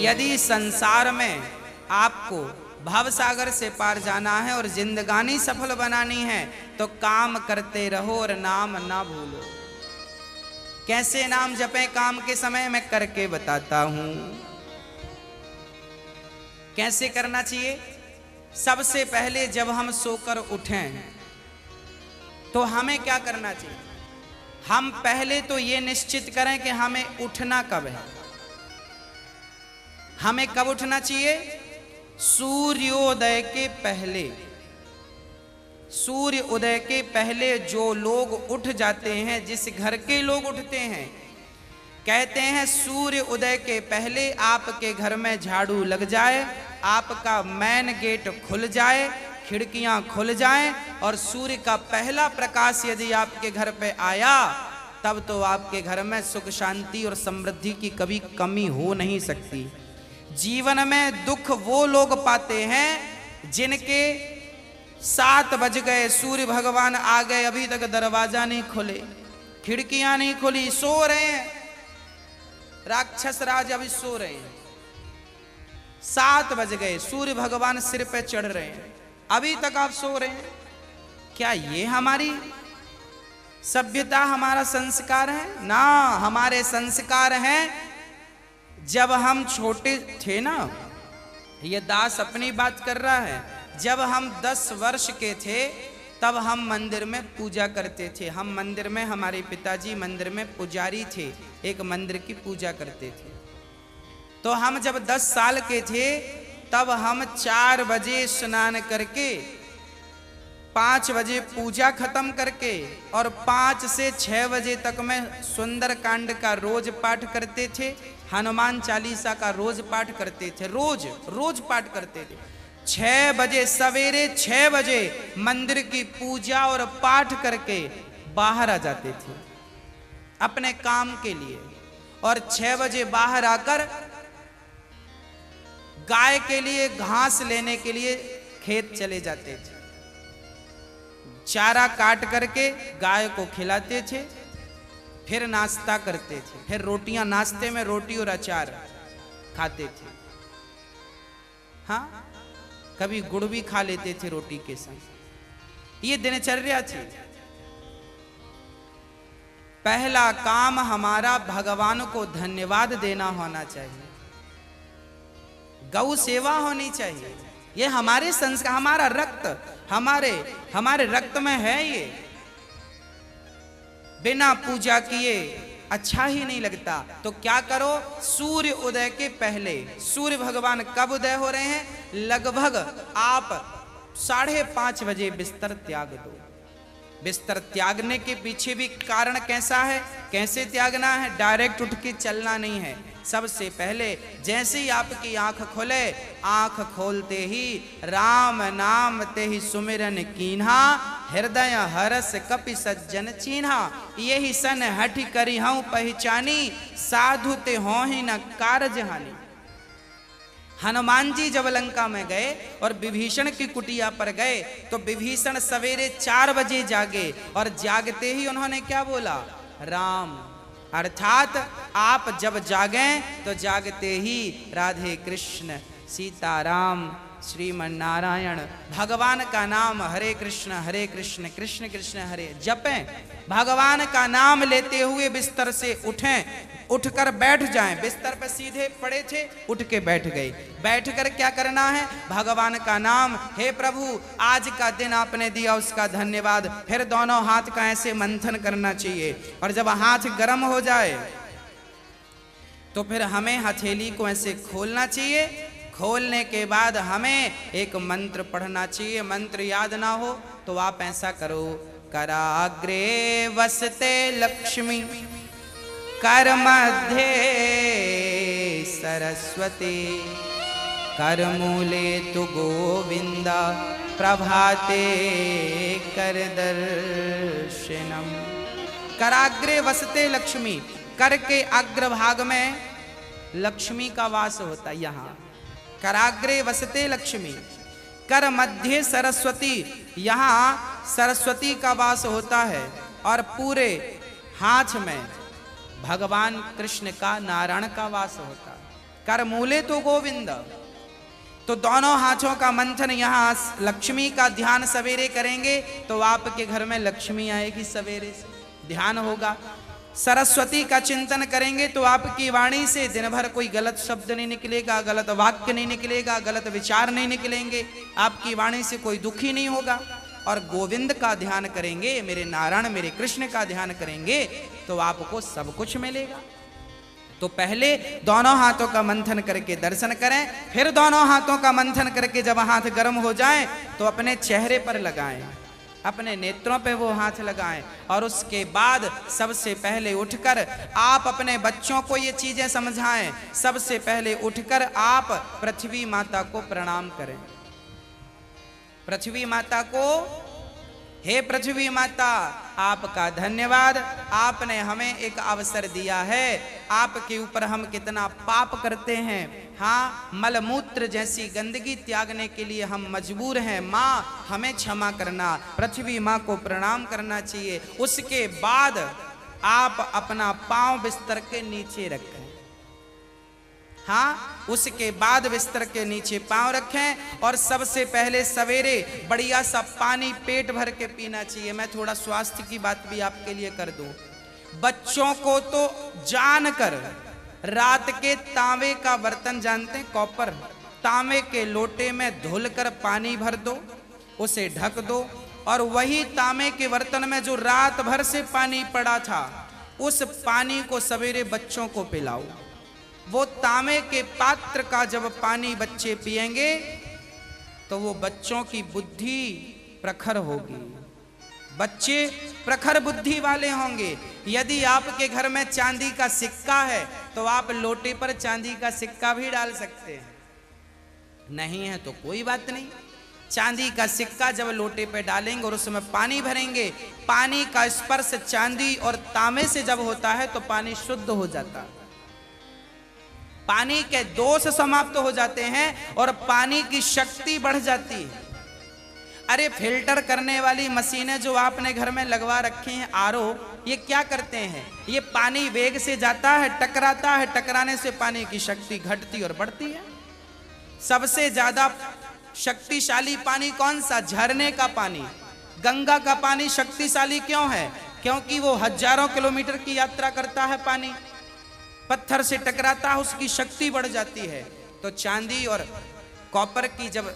यदि संसार में आपको भवसागर से पार जाना है और जिंदगानी सफल बनानी है तो काम करते रहो और नाम ना भूलो। कैसे नाम जपें काम के समय, मैं करके बताता हूं। कैसे करना चाहिए? सबसे पहले जब हम सोकर उठें तो हमें क्या करना चाहिए? हम पहले तो ये निश्चित करें कि हमें उठना कब है। हमें कब उठना चाहिए? सूर्योदय के पहले। सूर्य उदय के पहले जो लोग उठ जाते हैं, जिस घर के लोग उठते हैं, कहते हैं सूर्य उदय के पहले आपके घर में झाड़ू लग जाए, आपका मेन गेट खुल जाए, खिड़कियां खुल जाएं और सूर्य का पहला प्रकाश यदि आपके घर पे आया तब तो आपके घर में सुख शांति और समृद्धि की कभी कमी हो नहीं सकती। जीवन में दुख वो लोग पाते हैं जिनके 7 बज गए, सूर्य भगवान आ गए, अभी तक दरवाजा नहीं खुले, खिड़कियां नहीं खुली, सो रहे हैं, राक्षस राज अभी सो रहे हैं। 7 बज गए, सूर्य भगवान सिर पे चढ़ रहे हैं, अभी तक आप सो रहे हैं। क्या ये हमारी सभ्यता, हमारा संस्कार है? ना, हमारे संस्कार हैं जब हम छोटे थे ना, ये दास अपनी बात कर रहा है, जब हम 10 वर्ष के थे तब हम मंदिर में पूजा करते थे। हम मंदिर में, हमारे पिताजी मंदिर में पुजारी थे, एक मंदिर की पूजा करते थे। तो हम जब 10 साल के थे तब हम 4 बजे स्नान करके 5 बजे पूजा खत्म करके और 5 से 6 बजे तक में सुंदर कांड का रोज पाठ करते थे, हनुमान चालीसा का रोज पाठ करते थे, रोज पाठ करते थे। 6 बजे, सवेरे 6 बजे मंदिर की पूजा और पाठ करके बाहर आ जाते थे अपने काम के लिए, और 6 बजे बाहर आकर गाय के लिए घास लेने के लिए खेत चले जाते थे। चारा काट करके गाय को खिलाते थे, फिर नाश्ता करते थे, फिर रोटियां, नाश्ते में रोटी और अचार खाते थे। हाँ, कभी गुड़ भी खा लेते थे रोटी के संग। ये दिनचर्या थी। पहला काम हमारा भगवान को धन्यवाद देना होना चाहिए, गौ सेवा होनी चाहिए। ये हमारे संस्कार, हमारा रक्त, हमारे रक्त में है। ये बिना पूजा किए अच्छा ही नहीं लगता। तो क्या करो? सूर्य उदय के पहले, सूर्य भगवान कब उदय हो रहे हैं? लगभग आप 5:30 बजे बिस्तर त्याग दो। बिस्तर त्यागने के पीछे भी कारण कैसा है, कैसे त्यागना है? डायरेक्ट उठ के चलना नहीं है। सबसे पहले जैसे ही आपकी आंख खुले, आंख खोलते ही राम नाम ते ही सुमिरन कीन्हा, हृदय हरस कपि सज्जन चीन्हा, यही सन हठि करी हूं पहचानी, साधु ते हो ही न कारज हानि। हनुमान जी जब लंका में गए और विभीषण की कुटिया पर गए तो विभीषण सवेरे 4 बजे जागे और जागते ही उन्होंने क्या बोला? राम। अर्थात आप जब जागें तो जागते ही राधे कृष्ण, सीताराम, श्रीमन नारायण, भगवान का नाम हरे कृष्ण कृष्ण कृष्ण हरे जपें। भगवान का नाम लेते हुए बिस्तर से उठें, उठकर बैठ जाएं। बिस्तर पर सीधे पड़े थे, उठ के बैठ गए। बैठकर क्या करना है? भगवान का नाम, हे प्रभु आज का दिन आपने दिया उसका धन्यवाद। फिर दोनों हाथ का ऐसे मंथन करना चाहिए, और जब हाथ गर्म हो जाए तो फिर हमें हथेली को ऐसे खोलना चाहिए। खोलने के बाद हमें एक मंत्र पढ़ना चाहिए। मंत्र याद ना हो तो आप ऐसा करो, कराग्रे वसते लक्ष्मी, कर मध्य सरस्वती, कर मूले तु गोविंदा, प्रभाते कर दर्शनम। कराग्रे वसते लक्ष्मी, कर के अग्रभाग में लक्ष्मी का वास होता है। यहाँ कराग्रे वसते लक्ष्मी, कर मध्य सरस्वती, यहाँ सरस्वती का वास होता है, और पूरे हाथ में भगवान कृष्ण का, नारायण का वास होता है। कर मूले तो गोविंद। तो दोनों हाथों का मंथन, यहाँ लक्ष्मी का ध्यान सवेरे करेंगे तो आपके घर में लक्ष्मी आएगी, सवेरे से ध्यान होगा। सरस्वती का चिंतन करेंगे तो आपकी वाणी से दिन भर कोई गलत शब्द नहीं निकलेगा, गलत वाक्य नहीं निकलेगा, गलत विचार नहीं निकलेंगे, आपकी वाणी से कोई दुखी नहीं होगा। और गोविंद का ध्यान करेंगे, मेरे नारायण मेरे कृष्ण का ध्यान करेंगे तो आपको सब कुछ मिलेगा। तो पहले दोनों हाथों का मंथन करके दर्शन करें, फिर दोनों हाथों का मंथन करके जब हाथ गर्म हो जाए तो अपने चेहरे पर लगाएं, अपने नेत्रों पे वो हाथ लगाएं। और उसके बाद सबसे पहले उठकर आप अपने बच्चों को ये चीजें समझाएं। सबसे पहले उठकर आप पृथ्वी माता को प्रणाम करें। पृथ्वी माता को, हे पृथ्वी माता, आपका धन्यवाद, आपने हमें एक अवसर दिया है। आपके ऊपर हम कितना पाप करते हैं, हाँ, मलमूत्र जैसी गंदगी त्यागने के लिए हम मजबूर हैं। माँ हमें क्षमा करना, पृथ्वी माँ को प्रणाम करना चाहिए। उसके बाद आप अपना पांव बिस्तर के नीचे रखें, हाँ, उसके बाद बिस्तर के नीचे पांव रखें। और सबसे पहले सवेरे बढ़िया सा पानी पेट भर के पीना चाहिए। मैं थोड़ा स्वास्थ्य की बात भी आपके लिए कर दूं। बच्चों को तो जानकर रात के तांबे का बर्तन जानते हैं, कॉपर, तांबे के लोटे में धुलकर पानी भर दो, उसे ढक दो, और वही तांबे के बर्तन में जो रात भर से पानी पड़ा था उस पानी को सवेरे बच्चों को पिलाओ। वो तांबे के पात्र का जब पानी बच्चे पिएंगे तो वो बच्चों की बुद्धि प्रखर होगी, बच्चे प्रखर बुद्धि वाले होंगे। यदि आपके घर में चांदी का सिक्का है तो आप लोटे पर चांदी का सिक्का भी डाल सकते हैं, नहीं है तो कोई बात नहीं। चांदी का सिक्का जब लोटे पे डालेंगे और उसमें पानी भरेंगे, पानी का स्पर्श चांदी और तांबे से जब होता है तो पानी शुद्ध हो जाता है, पानी के दोष समाप्त हो जाते हैं और पानी की शक्ति बढ़ जाती है। अरे फिल्टर करने वाली मशीनें जो आपने घर में लगवा रखी हैं, आरओ, ये क्या करते हैं? ये पानी वेग से जाता है, टकराता है, टकराने से पानी की शक्ति घटती और बढ़ती है। सबसे ज्यादा शक्तिशाली पानी कौन सा? झरने का पानी। गंगा का पानी शक्तिशाली क्यों है? क्योंकि वो हजारों किलोमीटर की यात्रा करता है, पानी पत्थर से टकराता है, उसकी शक्ति बढ़ जाती है। तो चांदी और कॉपर की जब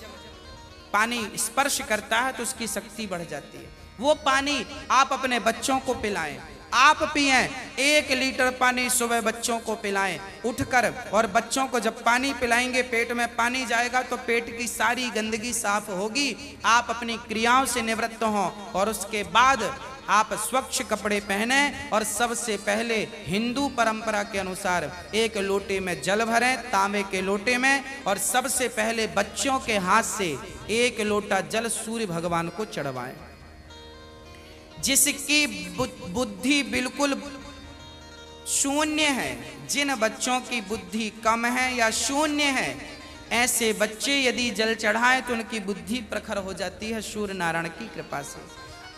पानी स्पर्श करता है तो उसकी शक्ति बढ़ जाती है। वो पानी आप अपने बच्चों को पिलाएं, आप पिएं। 1 लीटर पानी सुबह बच्चों को पिलाएं उठकर, और बच्चों को जब पानी पिलाएंगे पेट में पानी जाएगा तो पेट की सारी गंदगी साफ होगी, आप अपनी क्रियाओं से निवृत्त हों। और उसके बाद आप स्वच्छ कपड़े पहने और सबसे पहले हिंदू परंपरा के अनुसार 1 लोटे में जल भरें, तांबे के लोटे में, और सबसे पहले बच्चों के हाथ से 1 लोटा जल सूर्य भगवान को चढ़वाएं। जिसकी बुद्धि बिल्कुल शून्य है, जिन बच्चों की बुद्धि कम है या शून्य है, ऐसे बच्चे यदि जल चढ़ाएं तो उनकी बुद्धि प्रखर हो जाती है सूर्य नारायण की कृपा से।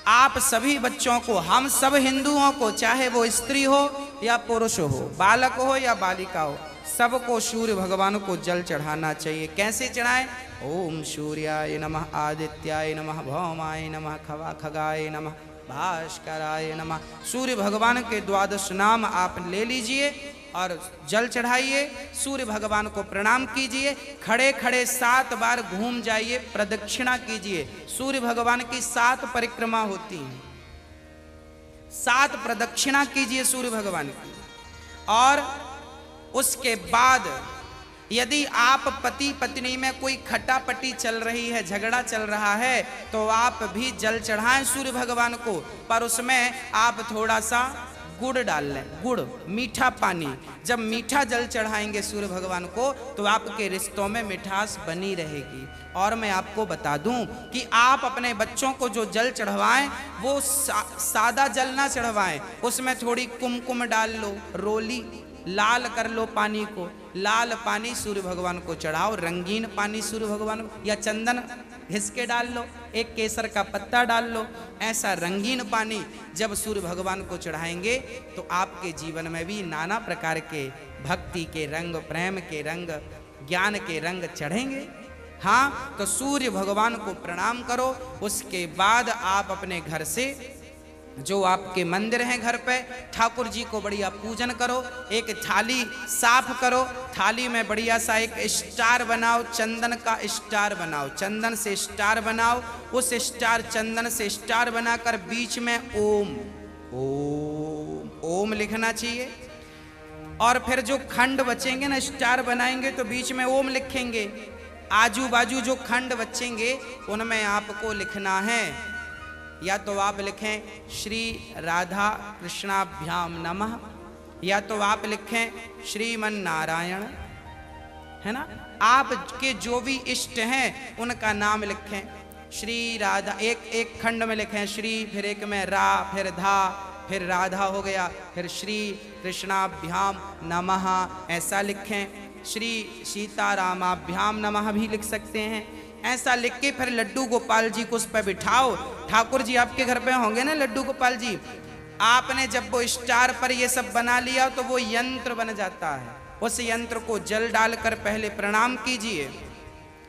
आप सभी बच्चों को, हम सब हिंदुओं को, चाहे वो स्त्री हो या पुरुष हो, बालक हो या बालिका हो, सबको सूर्य भगवान को जल चढ़ाना चाहिए। कैसे चढ़ाएं? ओम सूर्याय नमः, आदित्याय नमः, भौमाय नमः, खगाय नमः, भास्कराय नमः। सूर्य भगवान के 12 नाम आप ले लीजिए और जल चढ़ाइए, सूर्य भगवान को प्रणाम कीजिए, खड़े खड़े 7 बार घूम जाइए, प्रदक्षिणा कीजिए। सूर्य भगवान की 7 परिक्रमा होती हैं, 7 प्रदक्षिणा कीजिए सूर्य भगवान की। और उसके बाद यदि आप पति पत्नी में कोई खटापटी चल रही है, झगड़ा चल रहा है, तो आप भी जल चढ़ाएं सूर्य भगवान को, पर उसमें आप थोड़ा सा गुड़ डाल लें, गुड़, मीठा पानी। जब मीठा जल चढ़ाएंगे सूर्य भगवान को तो आपके रिश्तों में मिठास बनी रहेगी। और मैं आपको बता दूं कि आप अपने बच्चों को जो जल चढ़वाएं वो सादा जल ना चढ़वाएं, उसमें थोड़ी कुमकुम डाल लो, रोली, लाल कर लो पानी को, लाल पानी सूर्य भगवान को चढ़ाओ, रंगीन पानी सूर्य भगवान को, या चंदन घिस के डाल लो, एक केसर का पत्ता डाल लो, ऐसा रंगीन पानी जब सूर्य भगवान को चढ़ाएंगे तो आपके जीवन में भी नाना प्रकार के भक्ति के रंग, प्रेम के रंग, ज्ञान के रंग चढ़ेंगे। हाँ, तो सूर्य भगवान को प्रणाम करो। उसके बाद आप अपने घर से जो आपके मंदिर हैं घर पे, ठाकुर जी को बढ़िया पूजन करो, एक थाली साफ करो, थाली में बढ़िया सा एक स्टार बनाओ, चंदन का स्टार बनाओ, चंदन से स्टार बनाओ, उस स्टार चंदन से स्टार बनाकर बीच में ओम ओम ओम लिखना चाहिए। और फिर जो खंड बचेंगे ना, स्टार बनाएंगे तो बीच में ओम लिखेंगे, आजू बाजू जो खंड बचेंगे उनमें आपको लिखना है, या तो आप लिखें श्री राधा कृष्णाभ्याम नमः, या तो आप लिखें श्रीमन नारायण, है ना। आपके जो भी इष्ट हैं उनका नाम लिखें, श्री राधा, एक खंड में लिखें श्री, फिर एक में रा, फिर धा, फिर राधा हो गया, फिर श्री कृष्णाभ्याम नमः ऐसा लिखें, श्री सीतारामाभ्याम नमः भी लिख सकते हैं। ऐसा लिख के फिर लड्डू गोपाल जी को उस पर बिठाओ। ठाकुर जी आपके घर पे होंगे ना लड्डू गोपाल जी, आपने जब वो स्टार पर ये सब बना लिया तो वो यंत्र बन जाता है। उस यंत्र को जल डालकर पहले प्रणाम कीजिए,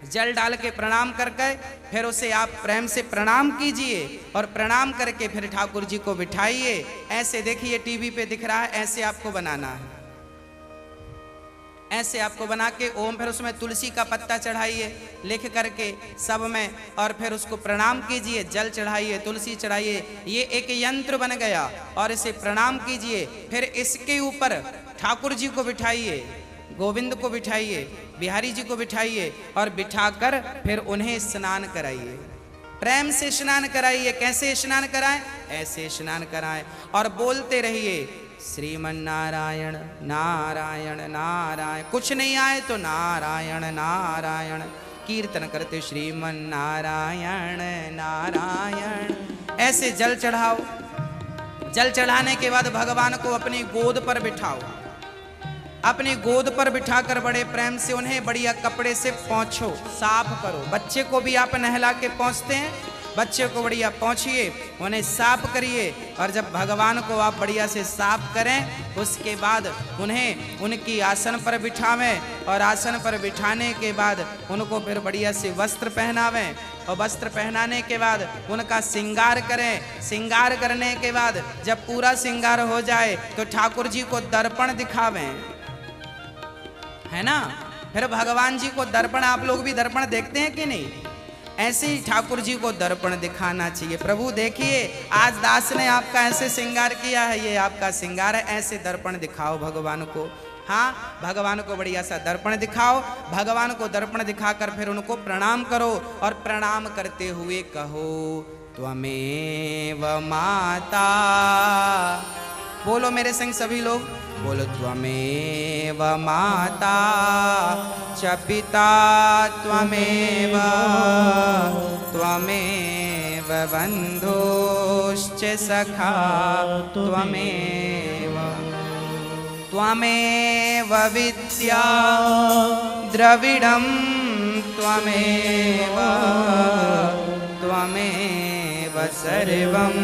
जल डाल के प्रणाम करके फिर उसे आप प्रेम से प्रणाम कीजिए, और प्रणाम करके फिर ठाकुर जी को बिठाइए। ऐसे देखिए टीवी पे दिख रहा है, ऐसे आपको बनाना है, ऐसे आपको बना के ओम, फिर उसमें तुलसी का पत्ता चढ़ाइए लिख करके सब में, और फिर उसको प्रणाम कीजिए, जल चढ़ाइए, तुलसी चढ़ाइए, ये एक यंत्र बन गया। और इसे प्रणाम कीजिए, फिर इसके ऊपर ठाकुर जी को बिठाइए, गोविंद को बिठाइए, बिहारी जी को बिठाइए, और बिठाकर फिर उन्हें स्नान कराइए, प्रेम से स्नान कराइए। कैसे स्नान कराएं? ऐसे स्नान कराएं, और बोलते रहिए श्रीमन नारायण नारायण नारायण, कुछ नहीं आए तो नारायण नारायण, कीर्तन करते श्रीमन नारायण नारायण। ऐसे जल चढ़ाओ, जल चढ़ाने के बाद भगवान को अपनी गोद पर बिठाओ, अपनी गोद पर बिठाकर बड़े प्रेम से उन्हें बढ़िया कपड़े से पोंछो, साफ करो। बच्चे को भी आप नहला के पोंछते हैं, बच्चे को बढ़िया पोंछिए, उन्हें साफ करिए, और जब भगवान को आप बढ़िया से साफ करें उसके बाद उन्हें उनकी आसन पर बिठावें, और आसन पर बिठाने के बाद उनको फिर बढ़िया से वस्त्र पहनावें, और वस्त्र पहनाने के बाद उनका श्रृंगार करें। श्रृंगार करने के बाद जब पूरा श्रृंगार हो जाए तो ठाकुर जी को दर्पण दिखावें, है ना। फिर भगवान जी को दर्पण, आप लोग भी दर्पण देखते हैं कि नहीं? ऐसे ही ठाकुर जी को दर्पण दिखाना चाहिए। प्रभु देखिए आज दास ने आपका ऐसे श्रृंगार किया है, ये आपका श्रृंगार है, ऐसे दर्पण दिखाओ भगवान को। हाँ, भगवान को बढ़िया सा दर्पण दिखाओ, भगवान को दर्पण दिखाकर फिर उनको प्रणाम करो, और प्रणाम करते हुए कहो त्वमेव माता। बोलो मेरे संग सभी लोग, बोलो त्वमेव माता च पिता त्वमेव, त्वमेव बन्धुश्च सखा त्वमेव, त्वमेव विद्या द्रविडं त्वमेव, त्वमेव सर्वं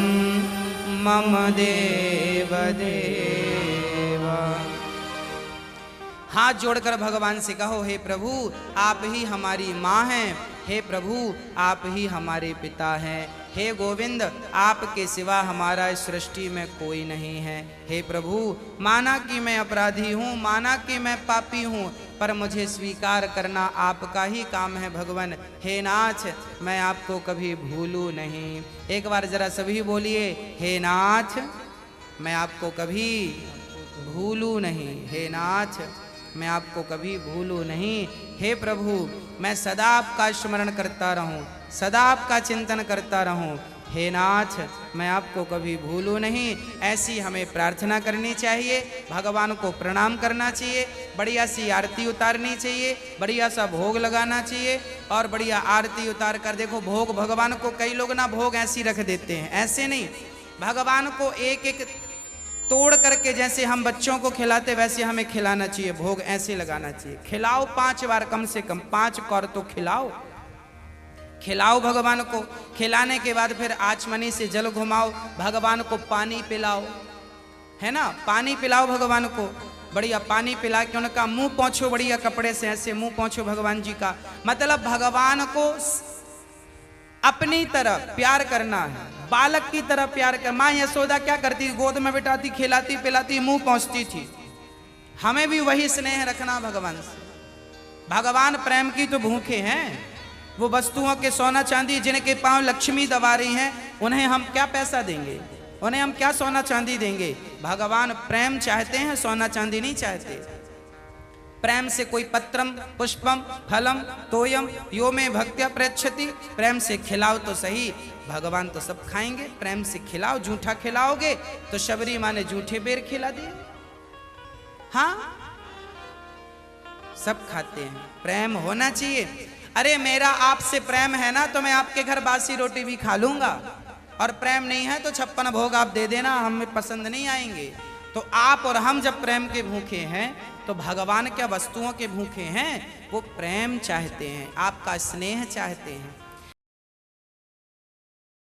मम देव देव। हाथ जोड़कर भगवान से कहो, हे प्रभु आप ही हमारी माँ हैं, हे प्रभु आप ही हमारे पिता हैं, हे गोविंद आपके सिवा हमारा इस सृष्टि में कोई नहीं है। हे प्रभु माना कि मैं अपराधी हूँ, माना कि मैं पापी हूँ, पर मुझे स्वीकार करना आपका ही काम है भगवान। हे नाथ मैं आपको कभी भूलूं नहीं। एक बार जरा सभी बोलिए, हे नाथ मैं आपको कभी भूलूं नहीं, हे नाथ मैं आपको कभी भूलूं नहीं। हे प्रभु मैं सदा आपका स्मरण करता रहूं, सदा आपका चिंतन करता रहूं। हे नाथ मैं आपको कभी भूलूं नहीं। ऐसी हमें प्रार्थना करनी चाहिए, भगवान को प्रणाम करना चाहिए, बढ़िया सी आरती उतारनी चाहिए, बढ़िया सा भोग लगाना चाहिए, और बढ़िया आरती उतार कर देखो भोग भगवान को, कई लोग ना भोग ऐसी रख देते हैं, ऐसे नहीं, भगवान को एक एक तोड़ करके जैसे हम बच्चों को खिलाते वैसे हमें खिलाना चाहिए, भोग ऐसे लगाना चाहिए। खिलाओ 5 बार, कम से कम 5 कौर तो खिलाओ। खिलाओ भगवान को। खिलाने के बाद फिर आचमनी से जल घुमाओ, भगवान को पानी पिलाओ, है ना, पानी पिलाओ भगवान को। बढ़िया पानी पिला के उनका मुंह पोंछो, बढ़िया कपड़े से ऐसे मुंह पोंछो भगवान जी का। मतलब भगवान को अपनी तरह प्यार करना है, बालक की तरह प्यार कर। माँ यशोदा क्या करती, गोद में बिठाती, खिलाती पिलाती, मुंह पहुंचती थी। हमें भी वही स्नेह रखना भगवान से। भगवान प्रेम की तो भूखे हैं। वो वस्तुओं के सोना चांदी जिनके पांव लक्ष्मी दबा रही हैं, उन्हें हम क्या पैसा देंगे, उन्हें हम क्या सोना चांदी देंगे। भगवान प्रेम चाहते हैं, सोना चांदी नहीं चाहते। प्रेम से कोई पत्रम पुष्पम फलम तोयम यो में भक्त्या प्रयच्छति, प्रेम से खिलाओ तो सही, भगवान तो सब खाएंगे। प्रेम से खिलाओ, झूठा खिलाओगे तो शबरी माँ ने झूठे बेर खिला दिए। हाँ, सब खाते हैं, प्रेम होना चाहिए। अरे मेरा आपसे प्रेम है ना तो मैं आपके घर बासी रोटी भी खा लूंगा, और प्रेम नहीं है तो 56 भोग आप दे देना, हमें पसंद नहीं आएंगे। तो आप और हम जब प्रेम के भूखे हैं तो भगवान क्या वस्तुओं के भूखे हैं, वो प्रेम चाहते हैं, आपका स्नेह चाहते हैं।